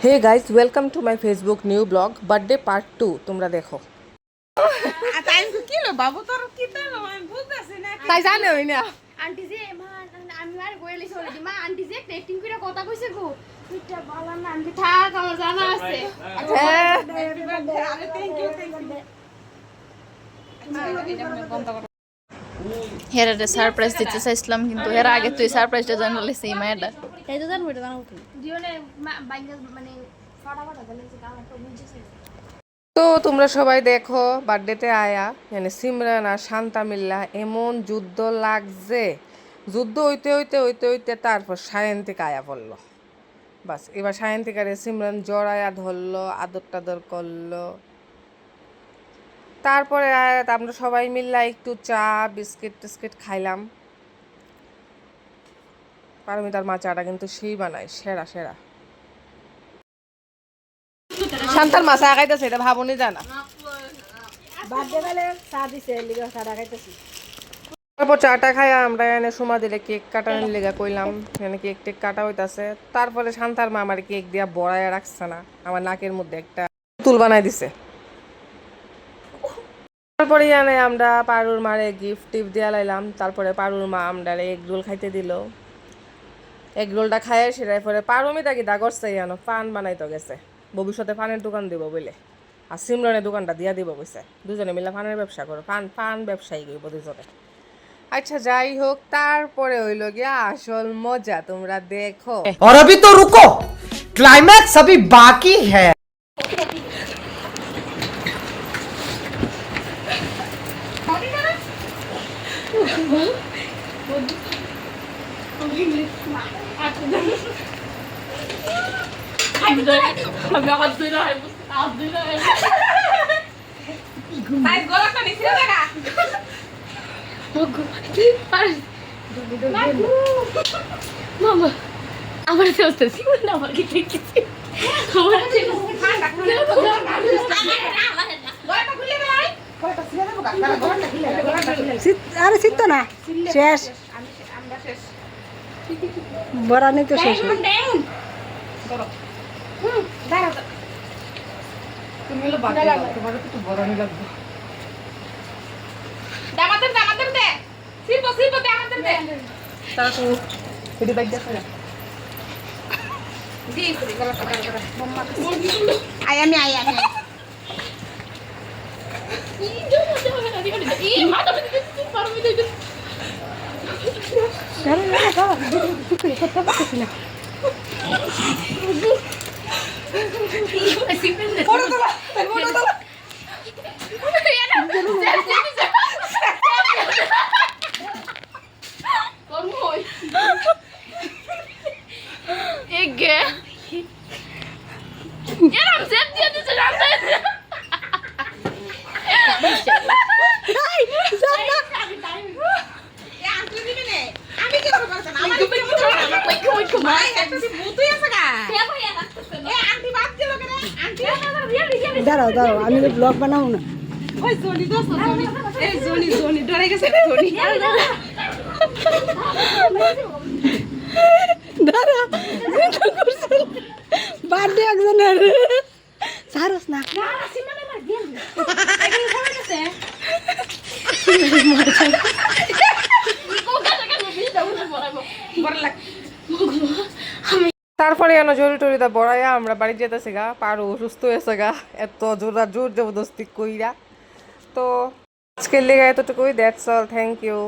Hey guys, welcome to my Facebook new blog birthday part 2। তোমরা দেখো। তাই জানো না আন্টি যে মা আমি আর গোয়েলি চলে দি মা আন্টি যে টেস্টিং করে কথা কইছে গো তুইটা ভালো না আন্টি থাক আমার জানা আছে হেরারে সারপ্রাইজ দিতে চাইছিলাম কিন্তু হেরা আগে তুই সারপ্রাইজটা জানালে সেই মায়েরা এই তো জানবো এটা জানাবো দিওনে বাইঙ্গা মানে ফাটাফাটা বলে যে কাম তো বুঝছিস তো তোমরা সবাই দেখো বার্থডেতে আয়া মানে সিমরান আর শান্তা মিল্লা এমন যুদ্ধ লাগছে। যুদ্ধ হইতে হইতে হইতে হইতে তারপর সায়ন্তিকা আয়া পড়লো। বাস এবার সায়ন্তিকারে সিমরান জড়ায়া ধরলো, আদর টাদর করলো। তারপরে আমরা সবাই মিল্লা একটু চা বিস্কিট টিস্কিট খাইলাম। পারমিতার মা চাটা কিন্তু সেই বানায়, সেরা সেরা। শান্তার মা চা খাইতেছে, এটা ভাবনি জানা। তারপর চাটা খাই আমরা এনে সুমা দিলে কেক কাটানোর লেগা কইলাম, এনে কেক টেক কাটা হইতাছে। তারপরে শান্তার মা আমার কেক দিয়া বড়াইয়া রাখছে না, আমার নাকের মধ্যে একটা তুল বানাই দিছে। তারপরে এনে আমরা পারুর মারে গিফট টিফট দিয়া লাইলাম। তারপরে পারুর মা আমরা এগ রোল খাইতে দিল। এগ রোলটা খাইয়ে সেটাই পরে পারমিতা কি দা করছে জানো, পান বানাইতে গেছে, ভবিষ্যতে পানের দোকান দিব বলে। আর সিমরনের দোকানটা দিয়া দিব বলছে, দুজনে মিলে পানের ব্যবসা করো, পান ব্যবসায়ী করব দুজনে। আচ্ছা যাই হোক, তারপরে হইল গিয়া আসল মজা, তোমরা দেখো। और अभी तो रुको, क्लाइमैक्स अभी बाकी है। মামা আমার চলতেছি না আমার কি দেখতেছি আমার আরে শীত না শেষ বড়া নেই তো শেষ দাঁড়াও দাঁড়াও আমি তো ব্লগ বানাবো না বার্থডে একজনের সারস না তারপরে এনে জরি টরিটা বড়াইয়া আমরা বাড়ি যেতেছি গা। পারু অসুস্থ হয়েছে গা, এত জোর জবরদস্তি কইরা। তো আজকের লেগে এতটুকুই, দ্যাটস অল, থ্যাংক ইউ।